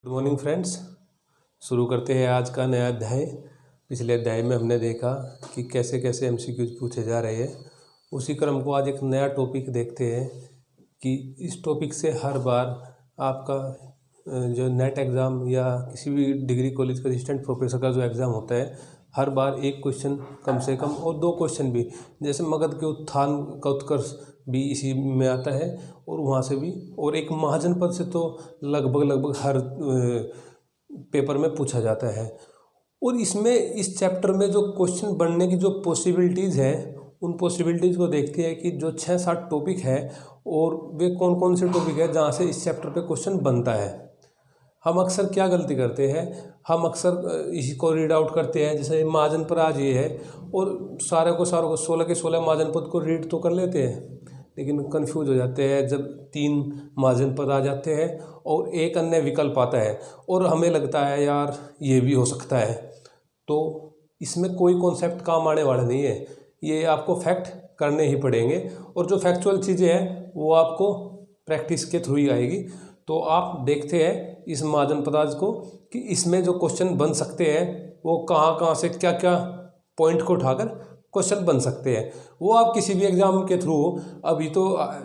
Good morning friends. शुरू करते हैं आज का नया अध्याय। पिछले अध्याय में हमने देखा कि कैसे कैसे एमसीक्यूज पूछे जा रहे हैं। उसी क्रम को आज एक नया टॉपिक देखते हैं कि इस टॉपिक से हर बार आपका जो नेट एग्ज़ाम या किसी भी डिग्री कॉलेज का असिस्टेंट प्रोफेसर का जो एग्ज़ाम होता है, हर बार एक क्वेश्चन कम से कम और दो क्वेश्चन भी, जैसे मगध के उत्थान का उत्कर्ष भी इसी में आता है और वहाँ से भी, और एक महाजनपद से तो लगभग हर पेपर में पूछा जाता है। और इसमें इस चैप्टर में जो क्वेश्चन बनने की जो पॉसिबिलिटीज़ हैं, उन पॉसिबिलिटीज़ को देखते हैं कि जो 6-7 टॉपिक है और वे कौन कौन से टॉपिक है जहाँ से इस चैप्टर पे क्वेश्चन बनता है। हम अक्सर क्या गलती करते हैं, हम अक्सर इसी को रीड आउट करते हैं, जैसे महाजनपद आज ये है और सारे को 16 के 16 महाजनपद को रीड तो कर लेते हैं, लेकिन कंफ्यूज हो जाते हैं जब 3 महाजनपद आ जाते हैं और एक अन्य विकल्प आता है और हमें लगता है यार ये भी हो सकता है। तो इसमें कोई कॉन्सेप्ट काम आने वाला नहीं है, ये आपको फैक्ट करने ही पड़ेंगे और जो फैक्चुअल चीज़ें हैं वो आपको प्रैक्टिस के थ्रू ही आएगी। तो आप देखते हैं इस महाजनपद को कि इसमें जो क्वेश्चन बन सकते हैं वो कहाँ से क्या क्या पॉइंट को उठाकर क्वेश्चन बन सकते हैं। वो आप किसी भी एग्ज़ाम के थ्रू, अभी तो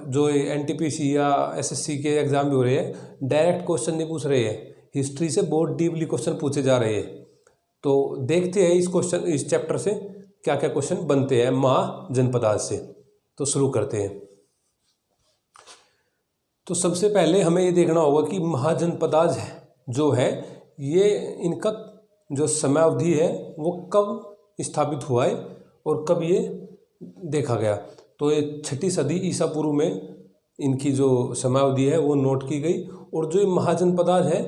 जो एनटीपीसी या एसएससी के एग्ज़ाम भी हो रहे हैं, डायरेक्ट क्वेश्चन नहीं पूछ रहे हैं, हिस्ट्री से बहुत डीपली क्वेश्चन पूछे जा रहे हैं। तो देखते हैं इस चैप्टर से क्या क्या क्वेश्चन बनते हैं महाजनपद से। तो शुरू करते हैं। तो सबसे पहले हमें ये देखना होगा कि महाजनपद जो है ये इनका जो समयावधि है वो कब स्थापित हुआ है और कब ये देखा गया। तो ये 6ठी सदी ईसा पूर्व में इनकी जो समयावधि है वो नोट की गई। और जो ये महाजनपद है,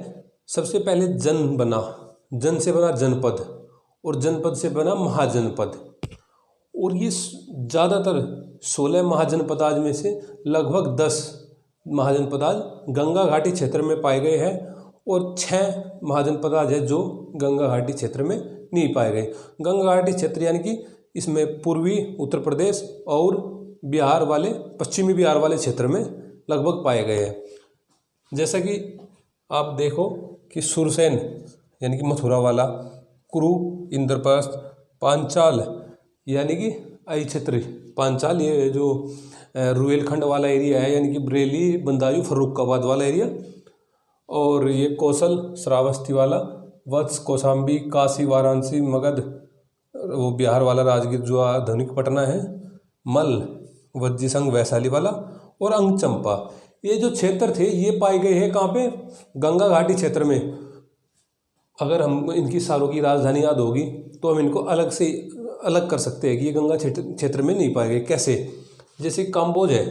सबसे पहले जन से बना जनपद और जनपद से बना महाजनपद। और ये ज़्यादातर 16 महाजनपद में से लगभग 10 महाजनपद गंगा घाटी क्षेत्र में पाए गए हैं और 6 महाजनपद है जो गंगा घाटी क्षेत्र में नहीं पाए गए। गंगा घाटी क्षेत्र यानी कि इसमें पूर्वी उत्तर प्रदेश और बिहार वाले, पश्चिमी बिहार वाले क्षेत्र में लगभग पाए गए हैं। जैसा कि आप देखो कि सुरसेन यानी कि मथुरा वाला, कुरु, इंद्रप्रस्थ, पांचाल यानी कि आई क्षेत्र पांचाल, ये जो रुहेलखंड वाला एरिया है यानी कि बरेली, बंदायूं, फर्रुखाबाद वाला एरिया, और ये कौशल, श्रावस्ती वाला, वत्स, कौशाम्बी, काशी, वाराणसी, मगध, वो बिहार वाला, राजगीर जो आधुनिक पटना है, मल, वज्जी संघ वैशाली वाला, और अंगचंपा। ये जो क्षेत्र थे ये पाए गए हैं कहाँ पे? गंगा घाटी क्षेत्र में। अगर हम इनकी सालों की राजधानी याद होगी तो हम इनको अलग कर सकते हैं कि ये गंगा क्षेत्र में नहीं पाए गए। कैसे? जैसे काम्बोज है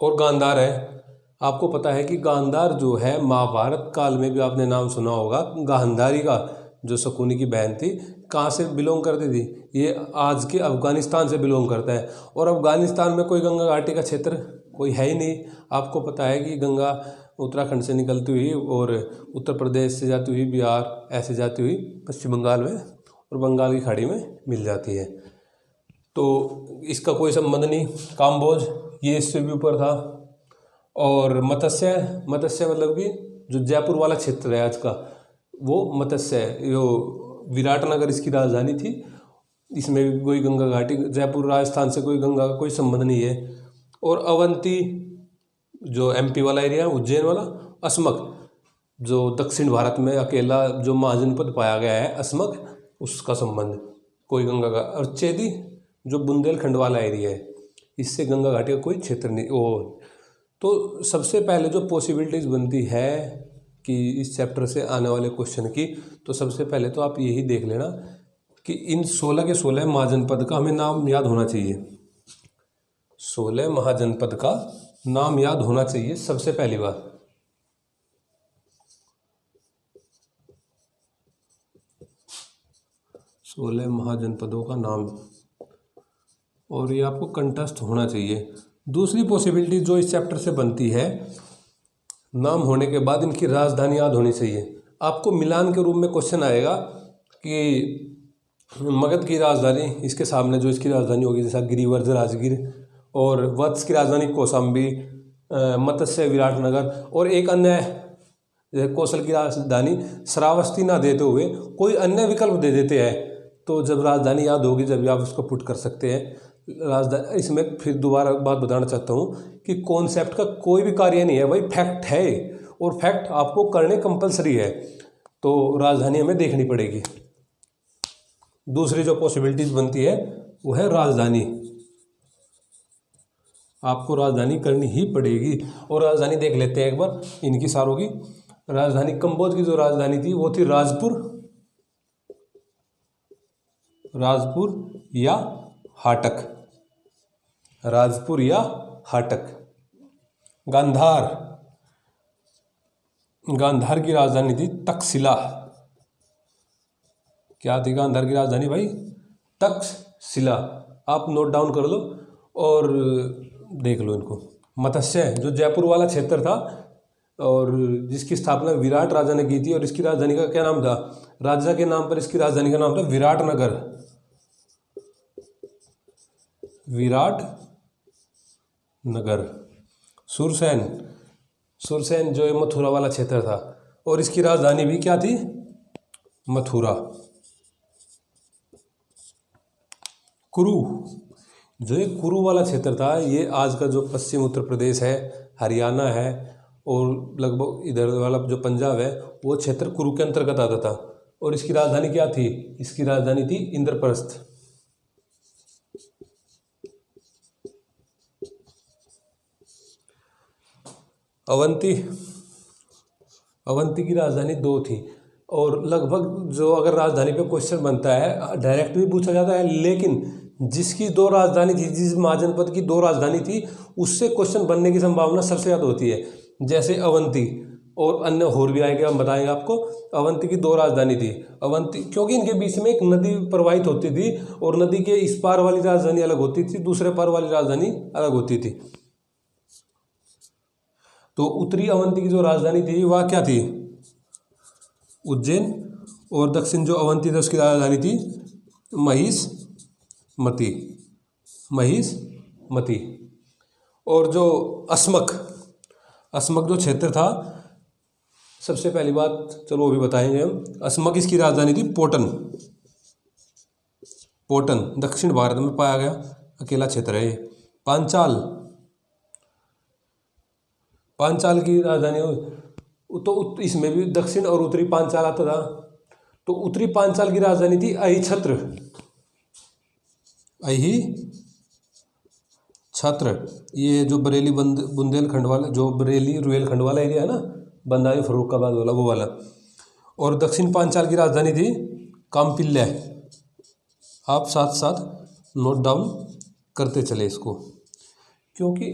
और गांधार है। आपको पता है कि गांधार जो है महाभारत काल में भी आपने नाम सुना होगा। गांधारी का जो शकुनी की बहन थी, कहाँ से बिलोंग करती थी? ये आज के अफ़गानिस्तान से बिलोंग करता है। और अफ़गानिस्तान में कोई गंगा घाटी का क्षेत्र कोई है ही नहीं। आपको पता है कि गंगा उत्तराखंड से निकलती हुई और उत्तर प्रदेश से जाती हुई बिहार, ऐसे जाती हुई पश्चिम बंगाल में और बंगाल की खाड़ी में मिल जाती है। तो इसका कोई संबंध नहीं। काम्बोज ये इससे भी ऊपर था। और मत्स्य मतलब कि जो जयपुर वाला क्षेत्र है आज का, वो मत्स्य है। जो विराटनगर इसकी राजधानी थी, इसमें भी कोई गंगा घाटी, जयपुर राजस्थान से कोई गंगा का कोई संबंध नहीं है। और अवंती जो एमपी वाला एरिया, उज्जैन वाला, अस्मक जो दक्षिण भारत में अकेला जो महाजनपद पाया गया है, अस्मक, उसका संबंध कोई गंगा का। और चेदी जो बुंदेलखंड वाला एरिया है, इससे गंगा घाटी का कोई क्षेत्र नहीं। तो सबसे पहले जो पॉसिबिलिटीज़ बनती है कि इस चैप्टर से आने वाले क्वेश्चन की, तो सबसे पहले तो आप यही देख लेना कि इन 16 के 16 महाजनपद का हमें नाम याद होना चाहिए। 16 महाजनपद का नाम याद होना चाहिए सबसे पहली बार। सोलह महाजनपदों का नाम, और ये आपको कंठस्थ होना चाहिए। दूसरी पॉसिबिलिटी जो इस चैप्टर से बनती है, नाम होने के बाद इनकी राजधानी याद होनी चाहिए। आपको मिलान के रूप में क्वेश्चन आएगा कि मगध की राजधानी, इसके सामने जो इसकी राजधानी होगी, जैसा गिरिवर्ध राजगीर, और वत्स की राजधानी कौशाम्बी, मत्स्य विराटनगर, और एक अन्य जैसे कौशल की राजधानी श्रावस्ती ना देते हुए कोई अन्य विकल्प दे देते हैं, तो जब राजधानी याद होगी जब भी आप उसको पुट कर सकते हैं राजधानी। इसमें फिर दोबारा बात बताना चाहता हूँ कि कॉन्सेप्ट का कोई भी कार्य नहीं है, वही फैक्ट है, और फैक्ट आपको करने कंपलसरी है, तो राजधानी हमें देखनी पड़ेगी। दूसरी जो पॉसिबिलिटीज बनती है वो है राजधानी, आपको राजधानी करनी ही पड़ेगी। और राजधानी देख लेते हैं एक बार इनकी सारों की। राजधानी कंबोज की जो राजधानी थी वो थी राजपुर या हाटक, राजपुर या हाटक। गांधार की राजधानी थी तक्षशिला। क्या थी गांधार की राजधानी भाई? तक्षशिला। आप नोट डाउन कर लो और देख लो इनको। मत्स्य जो जयपुर वाला क्षेत्र था और जिसकी स्थापना विराट राजा ने की थी, और इसकी राजधानी का क्या नाम था? राजा के नाम पर इसकी राजधानी का नाम था विराटनगर। सुरसेन जो मथुरा वाला क्षेत्र था, और इसकी राजधानी भी क्या थी? मथुरा। कुरु, जो ये कुरु वाला क्षेत्र था, ये आज का जो पश्चिम उत्तर प्रदेश है, हरियाणा है, और लगभग इधर वाला जो पंजाब है, वो क्षेत्र कुरु के अंतर्गत आता था। और इसकी राजधानी क्या थी? इसकी राजधानी थी इंद्रप्रस्थ। अवंती की राजधानी 2 थी। और लगभग जो अगर राजधानी पे क्वेश्चन बनता है डायरेक्ट भी पूछा जाता है, लेकिन जिसकी 2 राजधानी थी, जिस महाजनपद की 2 राजधानी थी, उससे क्वेश्चन बनने की संभावना सबसे ज़्यादा होती है। जैसे अवंती और अन्य और भी आएंगे, हम बताएंगे आपको। अवंती की 2 राजधानी थी। अवंती क्योंकि इनके बीच में एक नदी प्रवाहित होती थी, और नदी के इस पार वाली राजधानी अलग होती थी, दूसरे पार वाली राजधानी अलग होती थी। तो उत्तरी अवंती की जो राजधानी थी वह क्या थी? उज्जैन। और दक्षिण जो अवंती थी उसकी राजधानी थी महिषमती। और जो अस्मक जो क्षेत्र था, सबसे पहली बात चलो वो भी बताएंगे हम। अस्मक इसकी राजधानी थी पोटन, दक्षिण भारत में पाया गया अकेला क्षेत्र है ये। पांचाल की राजधानी तो इसमें भी दक्षिण और उत्तरी पांचाल आता था। तो उत्तरी पांचाल की राजधानी थी अहिछत्र। ये जो बरेली बुंदेलखंड वाला, जो बरेली रुहेलखंड वाला एरिया है ना, बंदारी फर्रुखाबाद वाला, वो वाला। और दक्षिण पांचाल की राजधानी थी काम्पिल्य। आप साथ साथ नोट डाउन करते चले इसको, क्योंकि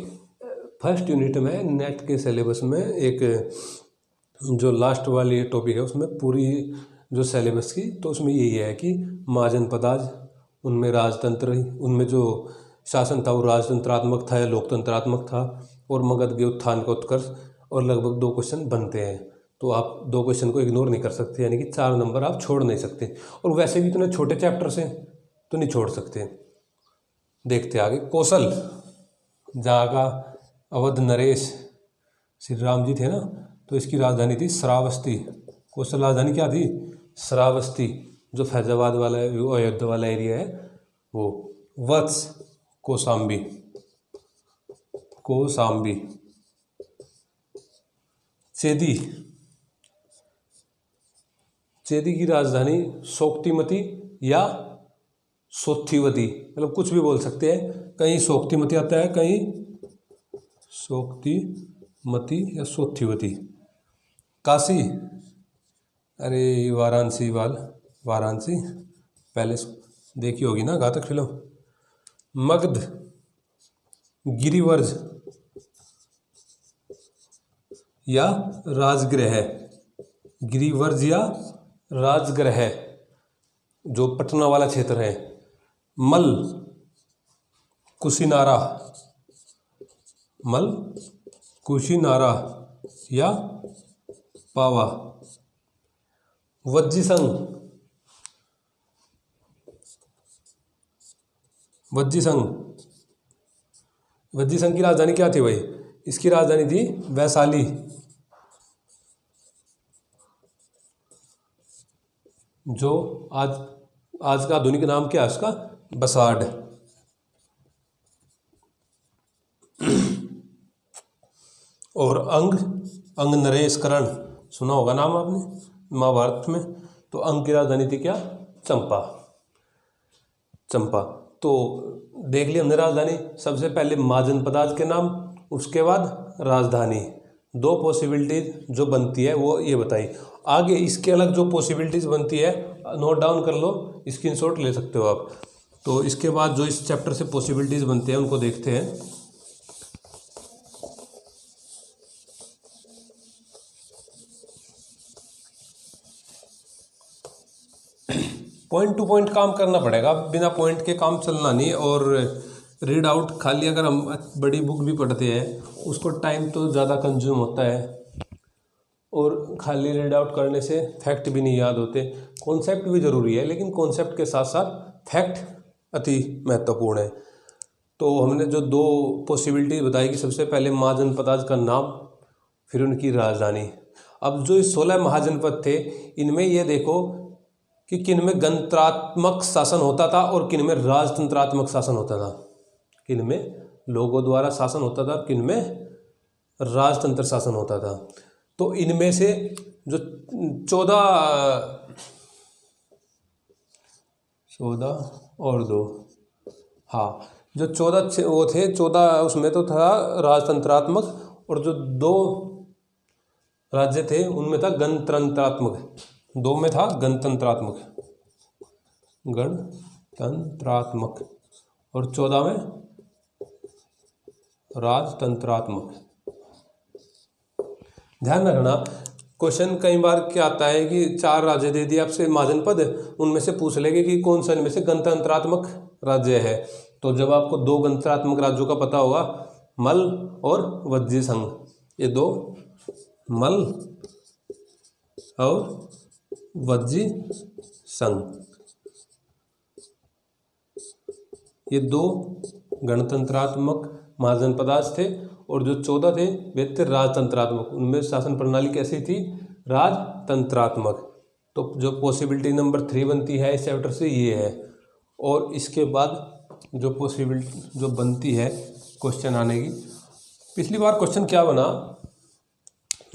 फर्स्ट यूनिट में नेट के सिलेबस में एक जो लास्ट वाली टॉपिक है उसमें पूरी जो सिलेबस की, तो उसमें यही है कि महाजनपदाज, उनमें राजतंत्र, उनमें जो शासन था वो राजतंत्रात्मक था या लोकतंत्रात्मक था, और मगध के उत्थान का उत्कर्ष, और लगभग 2 क्वेश्चन बनते हैं। तो आप 2 क्वेश्चन को इग्नोर नहीं कर सकते, यानी कि 4 नंबर आप छोड़ नहीं सकते। और वैसे भी इतने छोटे चैप्टर से तो नहीं छोड़ सकते। देखते आगे। कौशल, जहाँ का अवध नरेश श्री राम जी थे ना, तो इसकी राजधानी थी श्रावस्ती। कौशल राजधानी क्या थी? श्रावस्ती, जो फैजाबाद वाला है, अयोध्या वाला एरिया है वो। वत्स, कौशाम्बी। चेदी की राजधानी सोक्तिमती या सोत्थिवती, मतलब कुछ भी बोल सकते हैं, कहीं सोक्तिमती आता है, कहीं सोक्तिमती या सोत्थिवती। काशी, अरे वाराणसी पहले देखी होगी ना घातक फिल्म। मगध, गिरिवर्ज या राजगृह, जो पटना वाला क्षेत्र है। मल, कुशीनारा या पावा। वज्जीसंघ की राजधानी क्या थी भाई? इसकी राजधानी थी वैशाली। जो आज आज का आधुनिक नाम क्या है उसका, बसाड। और अंग नरेशकरण सुना होगा नाम आपने महाभारत में। तो अंग की राजधानी थी क्या, चंपा। तो देख लिया हमने राजधानी। सबसे पहले महाजनपदाज के नाम, उसके बाद राजधानी। दो पॉसिबिलिटीज जो बनती है वो ये बताई। आगे इसके अलग जो पॉसिबिलिटीज बनती है नोट डाउन कर लो, स्क्रीनशॉट ले सकते हो आप। तो इसके बाद जो इस चैप्टर से पॉसिबिलिटीज बनते हैं उनको देखते हैं। पॉइंट टू पॉइंट काम करना पड़ेगा, बिना पॉइंट के काम चलना नहीं। और रीड आउट खाली अगर हम बड़ी बुक भी पढ़ते हैं उसको टाइम तो ज़्यादा कंज्यूम होता है, और खाली रीड आउट करने से फैक्ट भी नहीं याद होते। कॉन्सेप्ट भी ज़रूरी है, लेकिन कॉन्सेप्ट के साथ साथ फैक्ट अति महत्वपूर्ण है। तो हमने जो दो पॉसिबिलिटी बताई कि सबसे पहले महाजनपदाज का नाम, फिर उनकी राजधानी। अब जो 16 महाजनपद थे इनमें ये देखो कि किन में गणतंत्रात्मक शासन होता था और किन में राजतंत्रात्मक शासन होता था। किन में लोगों द्वारा शासन होता था, किन में राजतंत्र शासन होता था। तो इनमें से जो 14 और 2, हाँ जो 14 वो थे 14 उसमें तो था राजतंत्रात्मक, और जो 2 राज्य थे उनमें था गणतंत्रात्मक। 2 में था गणतंत्रात्मक और 14 में राजतंत्रात्मक। ध्यान रखना क्वेश्चन कई बार क्या आता है कि 4 राज्य दे दिए आपसे महाजनपद, उनमें से पूछ लेंगे कि कौन सा इनमें से गणतंत्रात्मक राज्य है। तो जब आपको 2 गणतंत्रात्मक राज्यों का पता होगा, मल और वज्जी संघ, ये 2 मल और वज्जी संघ, ये 2 गणतंत्रात्मक महाजनपदाज थे। और जो 14 थे वे थे राजतंत्रात्मक। उनमें शासन प्रणाली कैसी थी, राजतंत्रात्मक। तो जो पॉसिबिलिटी नंबर 3 बनती है इस चैप्टर से ये है। और इसके बाद जो पॉसिबिलिटी जो बनती है क्वेश्चन आने की, पिछली बार क्वेश्चन क्या बना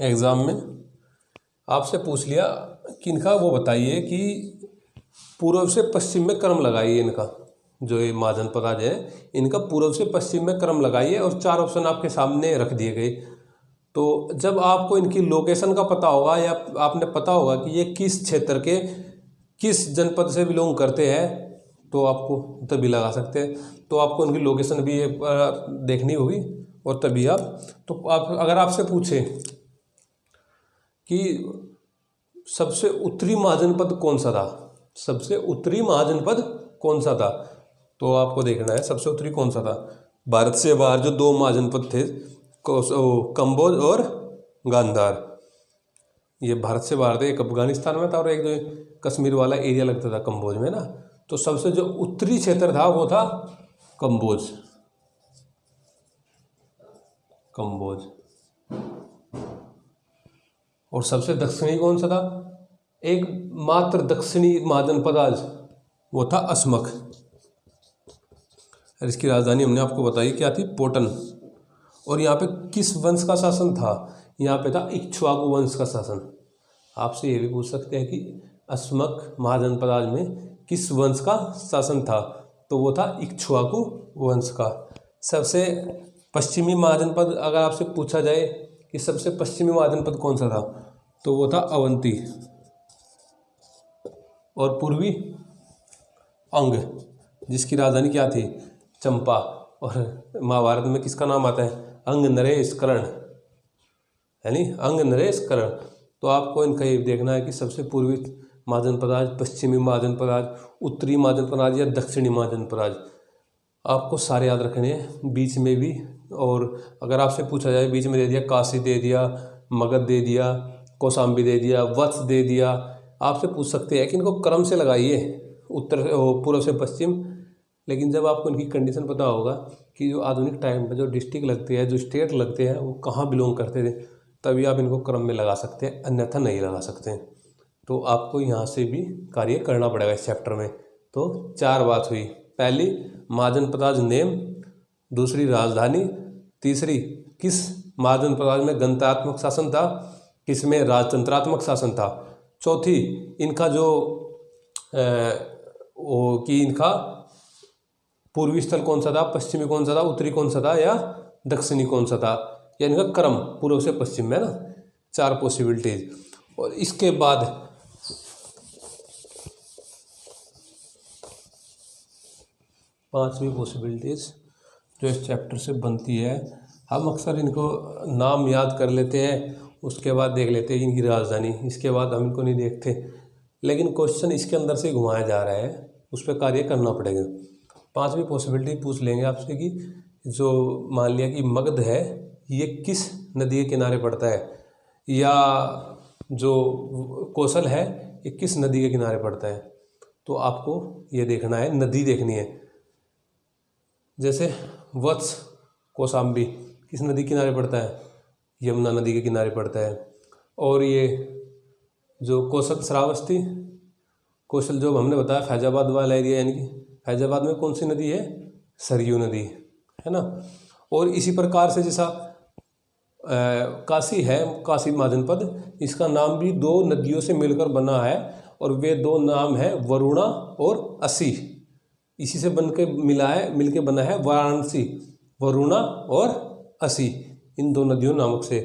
एग्ज़ाम में, आपसे पूछ लिया कि इनका वो बताइए कि पूर्व से पश्चिम में क्रम लगाइए। इनका जो ये महाजनपदाज है इनका पूर्व से पश्चिम में क्रम लगाइए, और 4 ऑप्शन आपके सामने रख दिए गए। तो जब आपको इनकी लोकेशन का पता होगा या आपने पता होगा कि ये किस क्षेत्र के किस जनपद से बिलोंग करते हैं, तो आपको तभी लगा सकते हैं। तो आपको इनकी लोकेशन भी देखनी होगी, और तभी आप अगर आपसे पूछे कि सबसे उत्तरी महाजनपद कौन सा था, सबसे उत्तरी महाजनपद कौन सा था, तो आपको देखना है सबसे उत्तरी कौन सा था। भारत से बाहर जो 2 महाजनपद थे, कंबोज और गांधार, ये भारत से बाहर थे। एक अफगानिस्तान में था और एक जो कश्मीर वाला एरिया लगता था कंबोज में ना। तो सबसे जो उत्तरी क्षेत्र था वो था कंबोज। और सबसे दक्षिणी कौन सा था, एक मात्र दक्षिणी महाजनपदाज, वो था असमक। और इसकी राजधानी हमने आपको बताई क्या थी, पोटन। और यहाँ पे किस वंश का शासन था, यहाँ पे था इक्ष्वाकु वंश का शासन। आपसे ये भी पूछ सकते हैं कि असमक महाजनपदाज में किस वंश का शासन था, तो वो था इक्ष्वाकु वंश का। सबसे पश्चिमी महाजनपद अगर आपसे पूछा जाए कि सबसे पश्चिमी महाजनपद कौन सा था, तो वो था अवंती। और पूर्वी अंग, जिसकी राजधानी क्या थी, चंपा। और महाभारत में किसका नाम आता है, अंग नरेश कर्ण, यानी अंग नरेश कर्ण। तो आपको इनका ये देखना है कि सबसे पूर्वी महाजनपदाज, पश्चिमी महाजनपदाज, उत्तरी महाजनपदाज या दक्षिणी महाजनपदाज। आपको सारे याद रखने हैं, बीच में भी। और अगर आपसे पूछा जाए बीच में दे दिया काशी दे दिया, मगध दे दिया, कौशाम्बी दे दिया, वत्स दे दिया, आपसे पूछ सकते हैं कि इनको क्रम से लगाइए उत्तर पूर्व से पश्चिम। लेकिन जब आपको इनकी कंडीशन पता होगा कि जो आधुनिक टाइम में जो डिस्ट्रिक्ट लगते हैं, जो स्टेट लगते हैं, वो कहाँ बिलोंग करते थे, तभी आप इनको क्रम में लगा सकते हैं, अन्यथा नहीं लगा सकते हैं। तो आपको यहाँ से भी कार्य करना पड़ेगा इस चैप्टर में। तो 4 बात हुई, पहली महाजनपदाज नेम, दूसरी राजधानी, तीसरी किस महाजनपदाज में गणतंत्रात्मक शासन था, किसमें राजतंत्रात्मक शासन था, चौथी इनका जो कि इनका पूर्वी स्थल कौन सा था, पश्चिमी कौन सा था, उत्तरी कौन सा था या दक्षिणी कौन सा था, या इनका क्रम पूर्व से पश्चिम में ना, 4 पॉसिबिलिटीज। और इसके बाद पांचवी पॉसिबिलिटीज जो इस चैप्टर से बनती है, हम अक्सर इनको नाम याद कर लेते हैं, उसके बाद देख लेते हैं इनकी राजधानी, इसके बाद हम इनको नहीं देखते, लेकिन क्वेश्चन इसके अंदर से घुमाया जा रहा है, उस पर कार्य करना पड़ेगा। पांचवी पॉसिबिलिटी पूछ लेंगे आपसे कि जो मान लिया कि मगध है ये किस नदी के किनारे पड़ता है, या जो कौशल है ये किस नदी के किनारे पड़ता है, तो आपको ये देखना है, नदी देखनी है। जैसे वत्स कौशाम्बी किस नदी के किनारे पड़ता है, यमुना नदी के किनारे पड़ता है। और ये जो कौशल श्रावस्ती, कौशल जो हमने बताया फैजाबाद वाला एरिया, यानी कि फैजाबाद में कौन सी नदी है, सरयू नदी है ना। और इसी प्रकार से जैसा काशी है, काशी महाजनपद, इसका नाम भी 2 नदियों से मिलकर बना है, और वे 2 नाम है वरुणा और असी, इसी से बन के मिलके बना है वाराणसी, वरुणा और असी, इन 2 नदियों नामक से।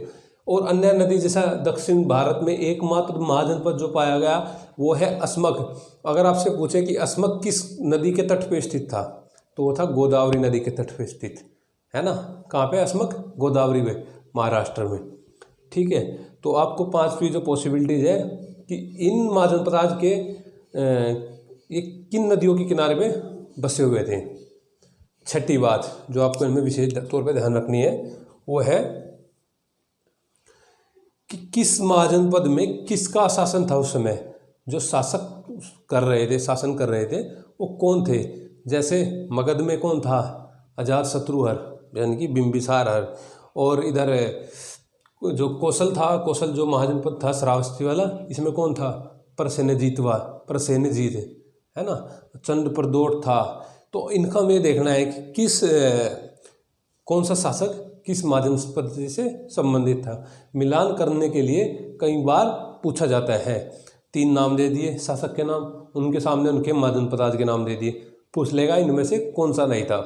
और अन्य नदी जैसा दक्षिण भारत में एकमात्र महाजनपद जो पाया गया वो है अस्मक। अगर आपसे पूछे कि अस्मक किस नदी के तट पे स्थित था, तो वो था गोदावरी नदी के तट पे स्थित है ना। कहाँ पे अस्मक, गोदावरी में, महाराष्ट्र में। ठीक है, तो आपको 5वीं जो पॉसिबिलिटीज है कि इन महाजनपदाज के ये किन नदियों के किनारे में बसे हुए थे। छठी बात जो आपको इनमें विशेष तौर पे ध्यान रखनी है वो है कि किस महाजनपद में किसका शासन था उस समय, जो शासन कर रहे थे वो कौन थे। जैसे मगध में कौन था, अजात शत्रुहर यानी कि बिंबिसार हर, और इधर जो कौशल था, कौशल जो महाजनपद था श्रावस्ती वाला, इसमें कौन था, प्रसेनजीत है ना, चंड प्रदोष था। तो इनका में देखना है कि कौन सा शासक किस महाजनपद से संबंधित था। मिलान करने के लिए कई बार पूछा जाता है, 3 नाम दे दिए शासक के नाम, उनके सामने उनके महाजनपदाज के नाम दे दिए, पूछ लेगा इनमें से कौन सा नहीं था।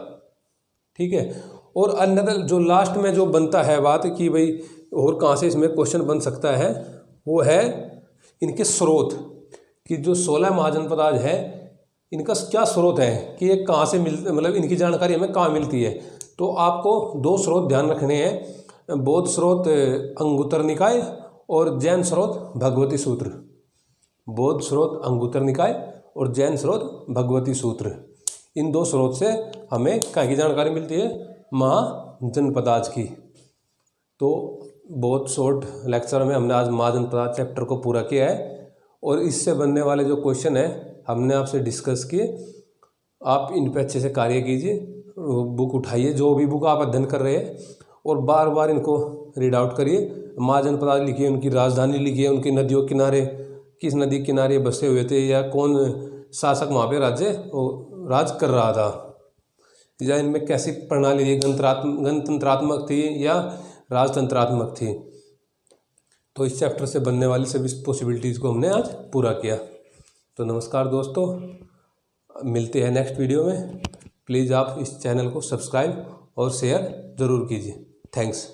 ठीक है, और अन्य जो लास्ट में जो बनता है बात कि भाई और कहाँ से इसमें क्वेश्चन बन सकता है, वो है इनके स्रोत, कि जो 16 महाजनपदाज है इनका क्या स्रोत है, कि ये कहाँ से मतलब इनकी जानकारी हमें कहाँ मिलती है। तो आपको 2 स्रोत ध्यान रखने हैं, बौद्ध स्रोत अंगुत्तर निकाय और जैन स्रोत भगवती सूत्र। बौद्ध स्रोत अंगुत्तर निकाय और जैन स्रोत भगवती सूत्र, इन 2 स्रोत से हमें कहाँ की जानकारी मिलती है, महाजनपदाज की। तो बहुत शॉर्ट लेक्चर में हमने आज महाजनपदाज चैप्टर को पूरा किया है, और इससे बनने वाले जो क्वेश्चन है हमने आपसे डिस्कस किए। आप इन पर अच्छे से कार्य कीजिए, बुक उठाइए, जो भी बुक आप अध्ययन कर रहे हैं, और बार बार इनको रीड आउट करिए। महाजनपदाज लिखिए, उनकी राजधानी लिखिए, उनकी नदियों किनारे किस नदी किनारे बसे हुए थे, या कौन शासक वहाँ पे राज कर रहा था, या इनमें कैसी प्रणाली थी, गणतंत्रात्मक थी या राजतंत्रात्मक थी। तो इस चैप्टर से बनने वाली सभी पॉसिबिलिटीज़ को हमने आज पूरा किया। तो नमस्कार दोस्तों, मिलते हैं नेक्स्ट वीडियो में। प्लीज़ आप इस चैनल को सब्सक्राइब और शेयर ज़रूर कीजिए। थैंक्स।